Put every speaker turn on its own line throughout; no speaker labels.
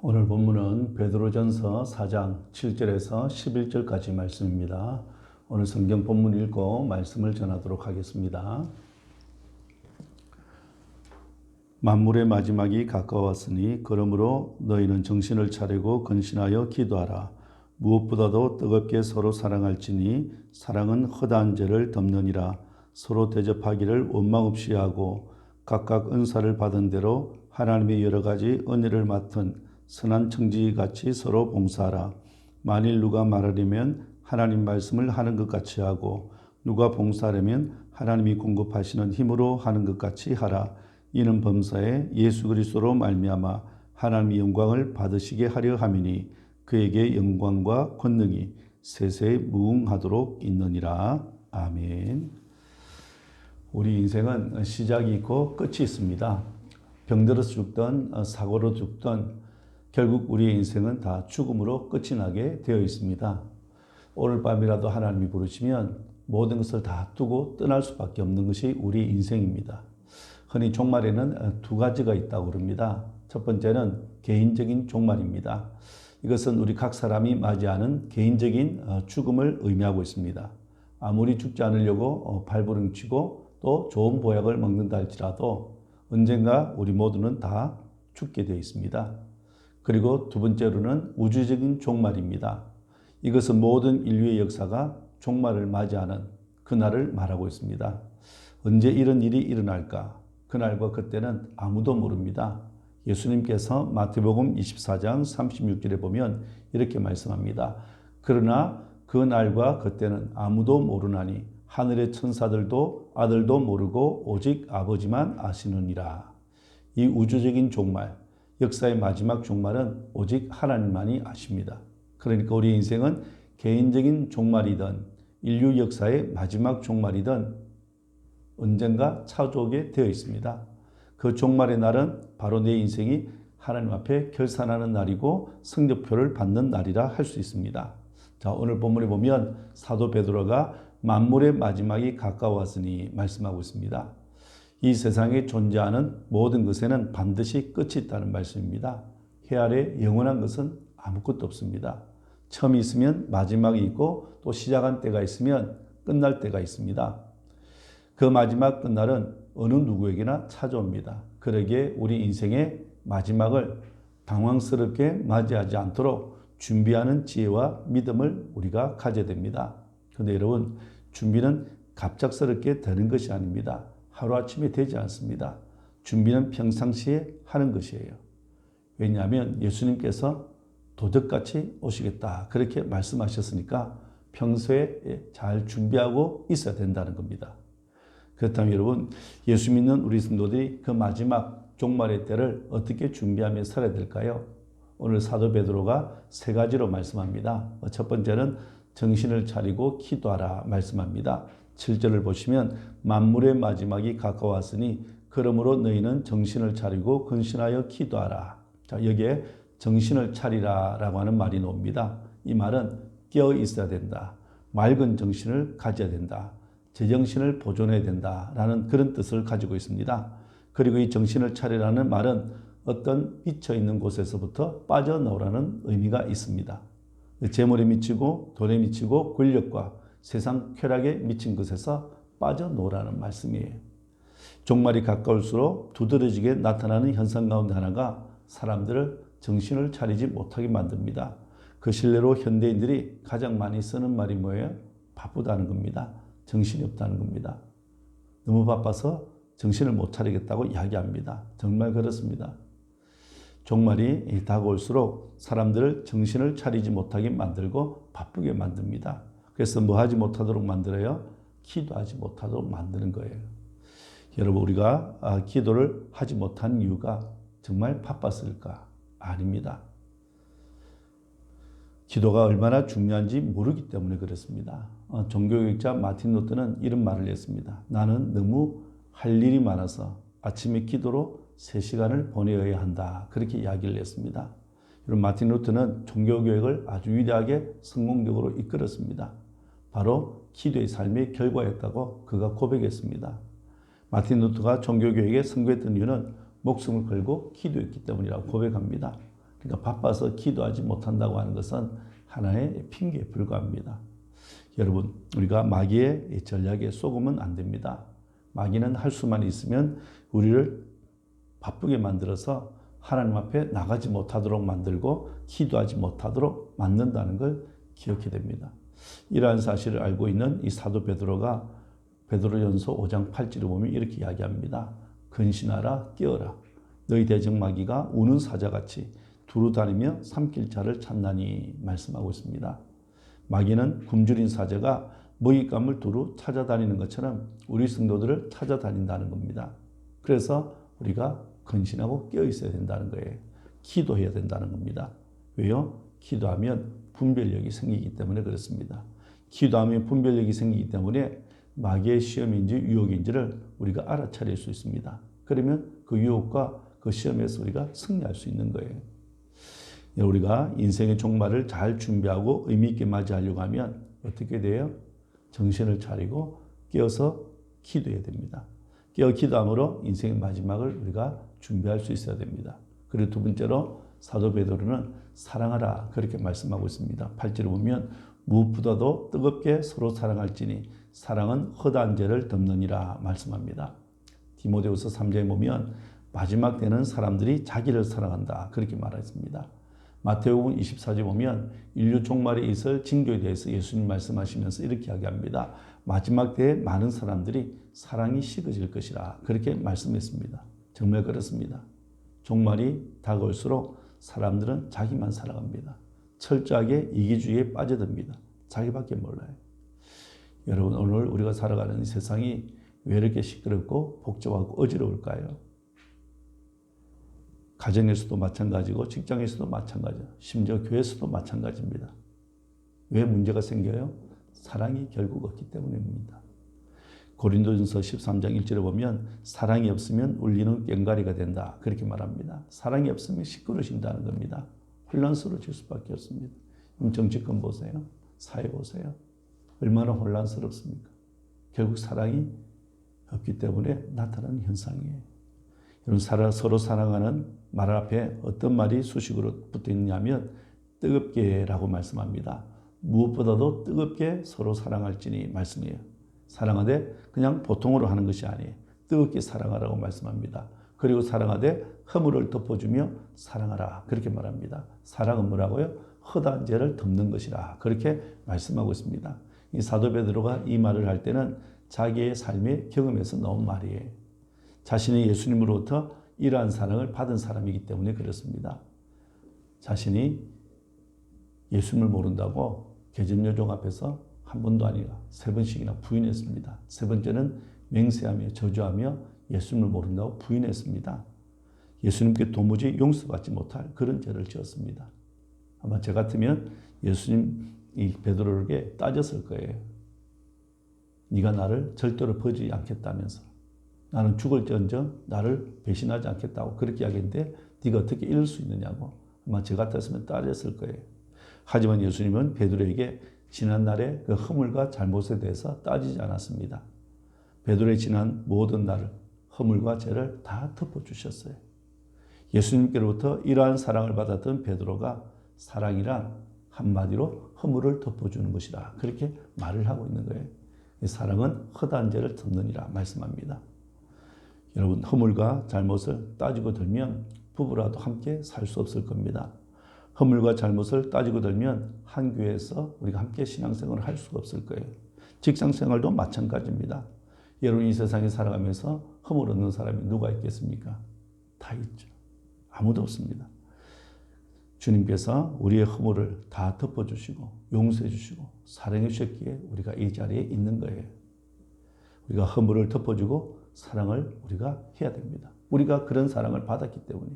오늘 본문은 베드로전서 4장 7절에서 11절까지 말씀입니다. 오늘 성경 본문 읽고 말씀을 전하도록 하겠습니다. 만물의 마지막이 가까웠으니 그러므로 너희는 정신을 차리고 근신하여 기도하라. 무엇보다도 뜨겁게 서로 사랑할지니 사랑은 허다한 죄를 덮느니라. 서로 대접하기를 원망 없이 하고 각각 은사를 받은 대로 하나님의 여러 가지 은혜를 맡은 선한 청지기같이 서로 봉사하라. 만일 누가 말하려면 하나님 말씀을 하는 것 같이 하고 누가 봉사하려면 하나님이 공급하시는 힘으로 하는 것 같이 하라. 이는 범사에 예수 그리스도로 말미암아 하나님의 영광을 받으시게 하려 함이니 그에게 영광과 권능이 세세에 무궁하도록 있느니라. 아멘. 우리 인생은 시작이 있고 끝이 있습니다. 병들어서 죽든 사고로 죽든 결국 우리의 인생은 다 죽음으로 끝이 나게 되어 있습니다. 오늘 밤이라도 하나님이 부르시면 모든 것을 다 두고 떠날 수밖에 없는 것이 우리 인생입니다. 흔히 종말에는 두 가지가 있다고 그럽니다. 첫 번째는 개인적인 종말입니다. 이것은 우리 각 사람이 맞이하는 개인적인 죽음을 의미하고 있습니다. 아무리 죽지 않으려고 발버둥치고 또 좋은 보약을 먹는다 할지라도 언젠가 우리 모두는 다 죽게 되어 있습니다. 그리고 두 번째로는 우주적인 종말입니다. 이것은 모든 인류의 역사가 종말을 맞이하는 그날을 말하고 있습니다. 언제 이런 일이 일어날까? 그날과 그때는 아무도 모릅니다. 예수님께서 마태복음 24장 36절에 보면 이렇게 말씀합니다. 그러나 그 날과 그때는 아무도 모르나니 하늘의 천사들도 아들도 모르고 오직 아버지만 아시느니라. 이 우주적인 종말, 역사의 마지막 종말은 오직 하나님만이 아십니다. 그러니까 우리 인생은 개인적인 종말이든 인류 역사의 마지막 종말이든 언젠가 찾아오게 되어 있습니다. 그 종말의 날은 바로 내 인생이 하나님 앞에 결산하는 날이고 성적표를 받는 날이라 할 수 있습니다. 자, 오늘 본문에 보면 사도 베드로가 만물의 마지막이 가까웠으니 말씀하고 있습니다. 이 세상에 존재하는 모든 것에는 반드시 끝이 있다는 말씀입니다. 해 아래 영원한 것은 아무것도 없습니다. 처음이 있으면 마지막이 있고 또 시작한 때가 있으면 끝날 때가 있습니다. 그 마지막 끝날은 어느 누구에게나 찾아옵니다. 그러기에 우리 인생의 마지막을 당황스럽게 맞이하지 않도록 준비하는 지혜와 믿음을 우리가 가져야 됩니다. 그런데 여러분, 준비는 갑작스럽게 되는 것이 아닙니다. 하루아침에 되지 않습니다. 준비는 평상시에 하는 것이에요. 왜냐하면 예수님께서 도적같이 오시겠다 그렇게 말씀하셨으니까 평소에 잘 준비하고 있어야 된다는 겁니다. 그렇다면 여러분, 예수 믿는 우리 성도들이 그 마지막 종말의 때를 어떻게 준비하며 살아야 될까요? 오늘 사도 베드로가 세 가지로 말씀합니다. 첫 번째는 정신을 차리고 기도하라 말씀합니다. 7절을 보시면 만물의 마지막이 가까웠으니 그러므로 너희는 정신을 차리고 근신하여 기도하라. 자, 여기에 정신을 차리라 라고 하는 말이 나옵니다. 이 말은 깨어 있어야 된다. 맑은 정신을 가져야 된다. 제정신을 보존해야 된다라는 그런 뜻을 가지고 있습니다. 그리고 이 정신을 차리라는 말은 어떤 미쳐있는 곳에서부터 빠져나오라는 의미가 있습니다. 재물에 미치고 돈에 미치고 권력과 세상 쾌락에 미친 것에서 빠져나오라는 말씀이에요. 종말이 가까울수록 두드러지게 나타나는 현상 가운데 하나가 사람들을 정신을 차리지 못하게 만듭니다. 그 실례로 현대인들이 가장 많이 쓰는 말이 뭐예요? 바쁘다는 겁니다. 정신이 없다는 겁니다. 너무 바빠서 정신을 못 차리겠다고 이야기합니다. 정말 그렇습니다. 종말이 다가올수록 사람들을 정신을 차리지 못하게 만들고 바쁘게 만듭니다. 그래서 뭐 하지 못하도록 만들어요? 기도하지 못하도록 만드는 거예요. 여러분, 우리가 기도를 하지 못한 이유가 정말 바빴을까? 아닙니다. 기도가 얼마나 중요한지 모르기 때문에 그렇습니다. 종교교육자 마틴 루터는 이런 말을 했습니다. 나는 너무 할 일이 많아서 아침에 기도로 3시간을 보내어야 한다. 그렇게 이야기를 했습니다. 여러분, 마틴 루터는 종교교육을 아주 위대하게 성공적으로 이끌었습니다. 바로 기도의 삶의 결과였다고 그가 고백했습니다. 마틴 루터가 종교교육에 성공했던 이유는 목숨을 걸고 기도했기 때문이라고 고백합니다. 그러니까 바빠서 기도하지 못한다고 하는 것은 하나의 핑계에 불과합니다. 여러분, 우리가 마귀의 전략에 속으면 안 됩니다. 마귀는 할 수만 있으면 우리를 바쁘게 만들어서 하나님 앞에 나가지 못하도록 만들고 기도하지 못하도록 만든다는 걸 기억해야 됩니다. 이러한 사실을 알고 있는 이 사도 베드로가 베드로전서 5장 8절을 보면 이렇게 이야기합니다. 근신하라, 깨어라. 너희 대적 마귀가 우는 사자같이 두루 다니며 삼킬 자를 찾나니 말씀하고 있습니다. 마귀는 굶주린 사자가 먹잇감을 두루 찾아다니는 것처럼 우리 성도들을 찾아다닌다는 겁니다. 그래서 우리가 근신하고 깨어 있어야 된다는 거예요. 기도해야 된다는 겁니다. 왜요? 기도하면 분별력이 생기기 때문에 그렇습니다. 기도하면 분별력이 생기기 때문에 마귀의 시험인지 유혹인지를 우리가 알아차릴 수 있습니다. 그러면 그 유혹과 그 시험에서 우리가 승리할 수 있는 거예요. 우리가 인생의 종말을 잘 준비하고 의미 있게 맞이하려고 하면 어떻게 돼요? 정신을 차리고 깨어서 기도해야 됩니다. 깨어 기도함으로 인생의 마지막을 우리가 준비할 수 있어야 됩니다. 그리고 두 번째로 사도 베드로는 사랑하라 그렇게 말씀하고 있습니다. 8절을 보면 무엇보다도 뜨겁게 서로 사랑할지니 사랑은 허다한 죄를 덮느니라 말씀합니다. 디모데후서 3장에 보면 마지막 때는 사람들이 자기를 사랑한다 그렇게 말했습니다. 마태복음 24절 보면 인류 종말에 있을 징조에 대해서 예수님 말씀하시면서 이렇게 이야기합니다. 마지막 때에 많은 사람들이 사랑이 식어질 것이라 그렇게 말씀했습니다. 정말 그렇습니다. 종말이 다가올수록 사람들은 자기만 살아갑니다. 철저하게 이기주의에 빠져듭니다. 자기밖에 몰라요. 여러분, 오늘 우리가 살아가는 이 세상이 왜 이렇게 시끄럽고 복잡하고 어지러울까요? 가정에서도 마찬가지고 직장에서도 마찬가지고 심지어 교회에서도 마찬가지입니다. 왜 문제가 생겨요? 사랑이 결국 없기 때문입니다. 고린도전서 13장 1절에 보면 사랑이 없으면 울리는 꽹과리가 된다 그렇게 말합니다. 사랑이 없으면 시끄러진다는 겁니다. 혼란스러워질 수밖에 없습니다. 정치권 보세요. 사회 보세요. 얼마나 혼란스럽습니까? 결국 사랑이 없기 때문에 나타나는 현상이에요. 여러분, 서로 사랑하는 말 앞에 어떤 말이 수식으로 붙어 있냐면 뜨겁게라고 말씀합니다. 무엇보다도 뜨겁게 서로 사랑할지니 말씀이에요. 사랑하되 그냥 보통으로 하는 것이 아니에요. 뜨겁게 사랑하라고 말씀합니다. 그리고 사랑하되 허물을 덮어주며 사랑하라 그렇게 말합니다. 사랑은 뭐라고요? 허다한 죄를 덮는 것이라 그렇게 말씀하고 있습니다. 이 사도 베드로가 이 말을 할 때는 자기의 삶의 경험에서 나온 말이에요. 자신이 예수님으로부터 이러한 사랑을 받은 사람이기 때문에 그렇습니다. 자신이 예수님을 모른다고 개점여종 앞에서 한 번도 아니라 3번씩이나 부인했습니다. 3번째는 맹세하며 저주하며 예수님을 모른다고 부인했습니다. 예수님께 도무지 용서받지 못할 그런 죄를 지었습니다. 아마 저 같으면 예수님 이 베드로에게 따졌을 거예요. 네가 나를 절대로 버리지 않겠다면서 나는 죽을지언정 나를 배신하지 않겠다고 그렇게 이야기했는데 네가 어떻게 이럴 수 있느냐고 아마 저 같았으면 따졌을 거예요. 하지만 예수님은 베드로에게 지난날의 그 허물과 잘못에 대해서 따지지 않았습니다. 베드로의 지난 모든 날 허물과 죄를 다 덮어주셨어요. 예수님께로부터 이러한 사랑을 받았던 베드로가 사랑이란 한마디로 허물을 덮어주는 것이다. 그렇게 말을 하고 있는 거예요. 이 사랑은 허다한 죄를 덮느니라 말씀합니다. 여러분, 허물과 잘못을 따지고 들면 부부라도 함께 살 수 없을 겁니다. 허물과 잘못을 따지고 들면 한 교회에서 우리가 함께 신앙생활을 할 수가 없을 거예요. 직장생활도 마찬가지입니다. 여러분, 이 세상에 살아가면서 허물 없는 사람이 누가 있겠습니까? 다 있죠. 아무도 없습니다. 주님께서 우리의 허물을 다 덮어주시고 용서해 주시고 사랑해 주셨기에 우리가 이 자리에 있는 거예요. 우리가 허물을 덮어주고 사랑을 우리가 해야 됩니다. 우리가 그런 사랑을 받았기 때문에.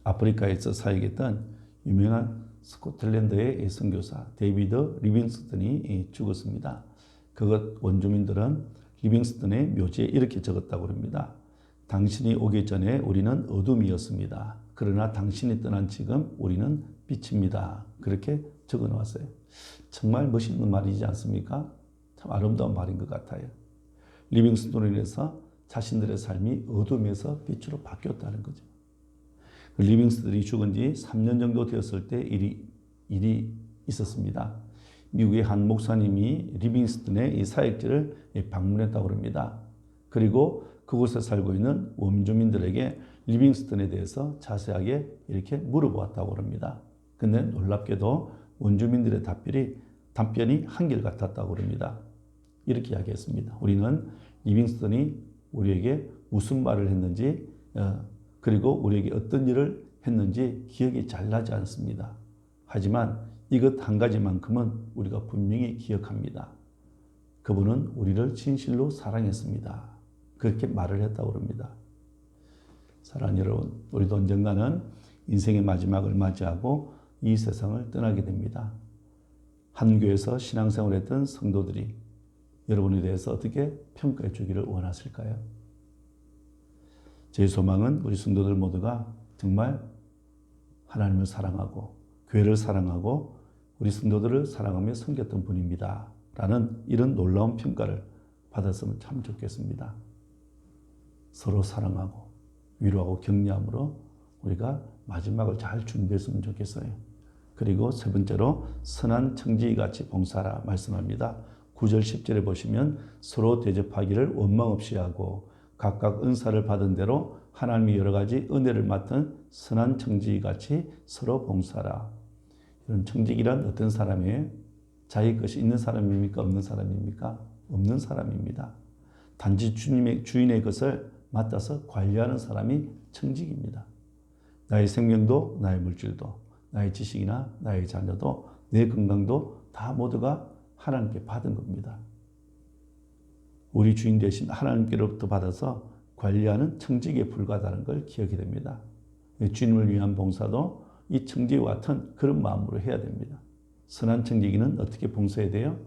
아프리카에서 사역했던 유명한 스코틀랜드의 선교사 데이비드 리빙스턴이 죽었습니다. 그것 원주민들은 리빙스턴의 묘지에 이렇게 적었다고 합니다. 당신이 오기 전에 우리는 어둠이었습니다. 그러나 당신이 떠난 지금 우리는 빛입니다. 그렇게 적어 놓았어요. 정말 멋있는 말이지 않습니까? 참 아름다운 말인 것 같아요. 리빙스턴으로 인해서 자신들의 삶이 어둠에서 빛으로 바뀌었다는 거죠. 리빙스턴이 죽은 지 3년 정도 되었을 때 일이 있었습니다. 미국의 한 목사님이 리빙스턴의 이 사역지를 방문했다고 합니다. 그리고 그곳에 살고 있는 원주민들에게 리빙스턴에 대해서 자세하게 이렇게 물어보았다고 합니다. 근데 놀랍게도 원주민들의 답변이 한결같았다고 합니다. 이렇게 이야기했습니다. 우리는 리빙스턴이 우리에게 무슨 말을 했는지 그리고 우리에게 어떤 일을 했는지 기억이 잘 나지 않습니다. 하지만 이것 한 가지만큼은 우리가 분명히 기억합니다. 그분은 우리를 진실로 사랑했습니다. 그렇게 말을 했다고 합니다. 사랑하는 여러분, 우리도 언젠가는 인생의 마지막을 맞이하고 이 세상을 떠나게 됩니다. 한 교회에서 신앙생활을 했던 성도들이 여러분에 대해서 어떻게 평가해 주기를 원하실까요? 제 소망은 우리 성도들 모두가 정말 하나님을 사랑하고 교회를 사랑하고 우리 성도들을 사랑하며 섬겼던 분입니다. 라는 이런 놀라운 평가를 받았으면 참 좋겠습니다. 서로 사랑하고 위로하고 격려함으로 우리가 마지막을 잘 준비했으면 좋겠어요. 그리고 세 번째로 선한 청지기같이 봉사하라 말씀합니다. 9절 10절에 보시면 서로 대접하기를 원망 없이 하고 각각 은사를 받은 대로 하나님이 여러 가지 은혜를 맡은 선한 청지기같이 서로 봉사하라. 이런 청지기란 어떤 사람이에요? 자기 것이 있는 사람입니까? 없는 사람입니까? 없는 사람입니다. 단지 주인의 것을 맡아서 관리하는 사람이 청지기입니다. 나의 생명도 나의 물질도 나의 지식이나 나의 자녀도 내 건강도 다 모두가 하나님께 받은 겁니다. 우리 주인 대신 하나님께로부터 받아서 관리하는 청지기에 불과하다는 걸 기억해야 됩니다. 주님을 위한 봉사도 이 청지기와 같은 그런 마음으로 해야 됩니다. 선한 청지기는 어떻게 봉사해야 돼요?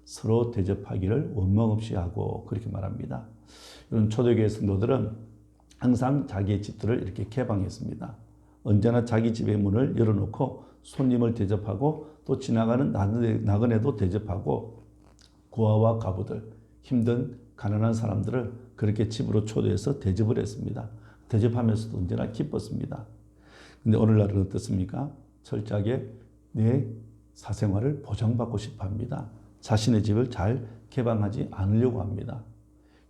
서로 대접하기를 원망 없이 하고 그렇게 말합니다. 이런 초대교회 성도들은 항상 자기의 집들을 이렇게 개방했습니다. 언제나 자기 집의 문을 열어놓고 손님을 대접하고 또 지나가는 나그네도 대접하고 고아와 과부들, 힘든 가난한 사람들을 그렇게 집으로 초대해서 대접을 했습니다. 대접하면서도 언제나 기뻤습니다. 근데 오늘날은 어떻습니까? 철저하게 내 사생활을 보장받고 싶어 합니다. 자신의 집을 잘 개방하지 않으려고 합니다.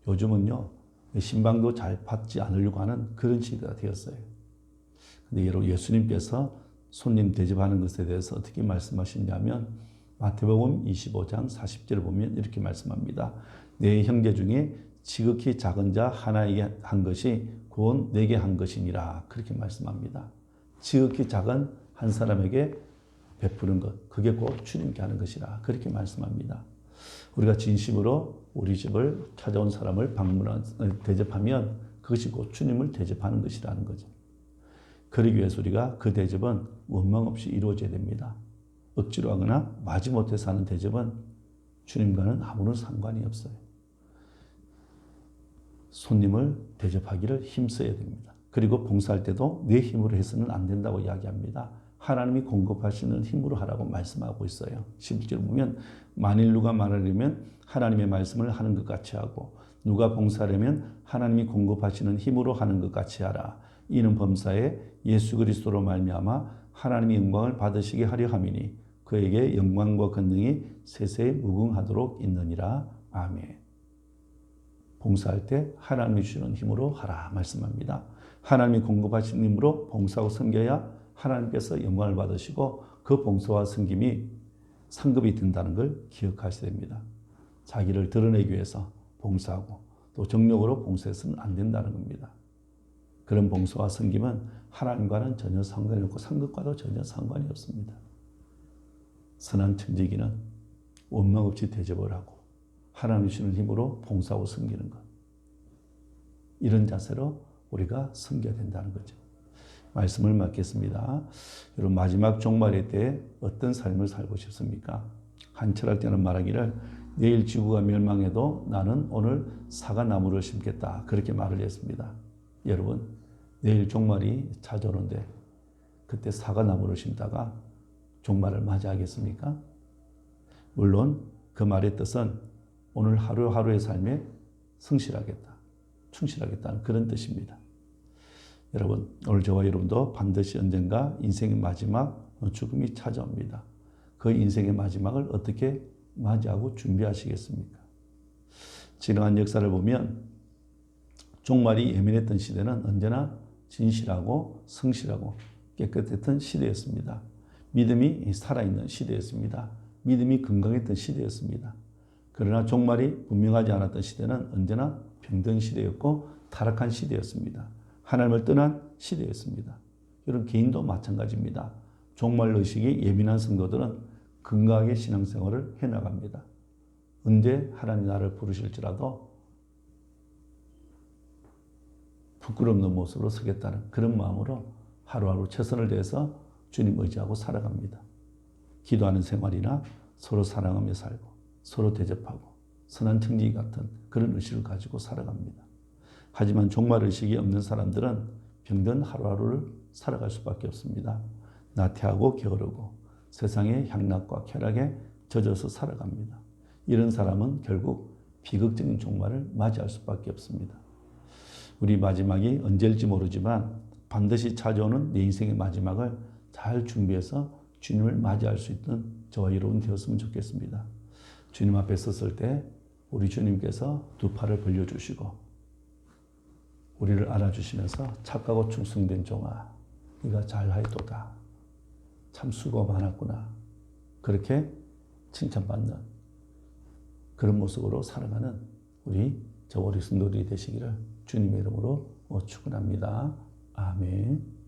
요즘은요, 신방도 잘 받지 않으려고 하는 그런 시대가 되었어요. 근데 여러분, 예수님께서 손님 대접하는 것에 대해서 어떻게 말씀하시냐면 마태복음 25장 40절을 보면 이렇게 말씀합니다. 내 형제 중에 지극히 작은 자 하나에게 한 것이 곧 내게 한 것이니라. 그렇게 말씀합니다. 지극히 작은 한 사람에게 베푸는 것, 그게 곧 주님께 하는 것이라. 그렇게 말씀합니다. 우리가 진심으로 우리 집을 찾아온 사람을 대접하면 그것이 곧 주님을 대접하는 것이라는 거죠. 그러기 위해서 우리가 그 대접은 원망 없이 이루어져야 됩니다. 억지로 하거나 마지못해서 하는 대접은 주님과는 아무런 상관이 없어요. 손님을 대접하기를 힘써야 됩니다. 그리고 봉사할 때도 내 힘으로 해서는 안 된다고 이야기합니다. 하나님이 공급하시는 힘으로 하라고 말씀하고 있어요. 11절 보면 만일 누가 말하려면 하나님의 말씀을 하는 것 같이 하고 누가 봉사하려면 하나님이 공급하시는 힘으로 하는 것 같이 하라. 이는 범사에 예수 그리스도로 말미암아 하나님의 영광을 받으시게 하려 함이니 그에게 영광과 권능이 세세에 무궁하도록 있느니라. 아멘. 봉사할 때 하나님이 주시는 힘으로 하라 말씀합니다. 하나님이 공급하시는 힘으로 봉사하고 섬겨야 하나님께서 영광을 받으시고 그 봉사와 섬김이 상급이 된다는 걸 기억하셔야 됩니다. 자기를 드러내기 위해서 봉사하고 또 정욕으로 봉사해서는 안 된다는 겁니다. 그런 봉사와 섬김은 하나님과는 전혀 상관이 없고 상급과도 전혀 상관이 없습니다. 선한 청지기는 원망 없이 대접을 하고 하나님 주시는 힘으로 봉사하고 섬기는 것. 이런 자세로 우리가 섬겨야 된다는 거죠. 말씀을 맡겠습니다. 여러분 마지막 종말의 때 어떤 삶을 살고 싶습니까? 한 철학 때는 말하기를 내일 지구가 멸망해도 나는 오늘 사과나무를 심겠다. 그렇게 말을 했습니다. 여러분 내일 종말이 찾아오는데 그때 사과나무를 심다가 종말을 맞이하겠습니까? 물론 그 말의 뜻은 오늘 하루하루의 삶에 성실하겠다, 충실하겠다는 그런 뜻입니다. 여러분, 오늘 저와 여러분도 반드시 언젠가 인생의 마지막 죽음이 찾아옵니다. 그 인생의 마지막을 어떻게 맞이하고 준비하시겠습니까? 지나간 역사를 보면 종말이 예민했던 시대는 언제나 진실하고 성실하고 깨끗했던 시대였습니다. 믿음이 살아있는 시대였습니다. 믿음이 건강했던 시대였습니다. 그러나 종말이 분명하지 않았던 시대는 언제나 병든 시대였고 타락한 시대였습니다. 하나님을 떠난 시대였습니다. 여러분, 개인도 마찬가지입니다. 종말 의식이 예민한 성도들은 건강하게 신앙생활을 해나갑니다. 언제 하나님 나를 부르실지라도 부끄럽는 모습으로 서겠다는 그런 마음으로 하루하루 최선을 다해서 주님 의지하고 살아갑니다. 기도하는 생활이나 서로 사랑하며 살고 서로 대접하고 선한 청지 같은 그런 의식을 가지고 살아갑니다. 하지만 종말의식이 없는 사람들은 병든 하루하루를 살아갈 수밖에 없습니다. 나태하고 게으르고 세상의 향락과 쾌락에 젖어서 살아갑니다. 이런 사람은 결국 비극적인 종말을 맞이할 수밖에 없습니다. 우리 마지막이 언제일지 모르지만 반드시 찾아오는 내 인생의 마지막을 잘 준비해서 주님을 맞이할 수 있는 저와 여러분 되었으면 좋겠습니다. 주님 앞에 섰을 때 우리 주님께서 두 팔을 벌려주시고 우리를 안아주시면서 착하고 충성된 종아, 네가 잘하였도다. 참 수고 많았구나. 그렇게 칭찬받는 그런 모습으로 살아가는 저와 우리 성도들이 되시기를 주님의 이름으로 축원합니다. 아멘.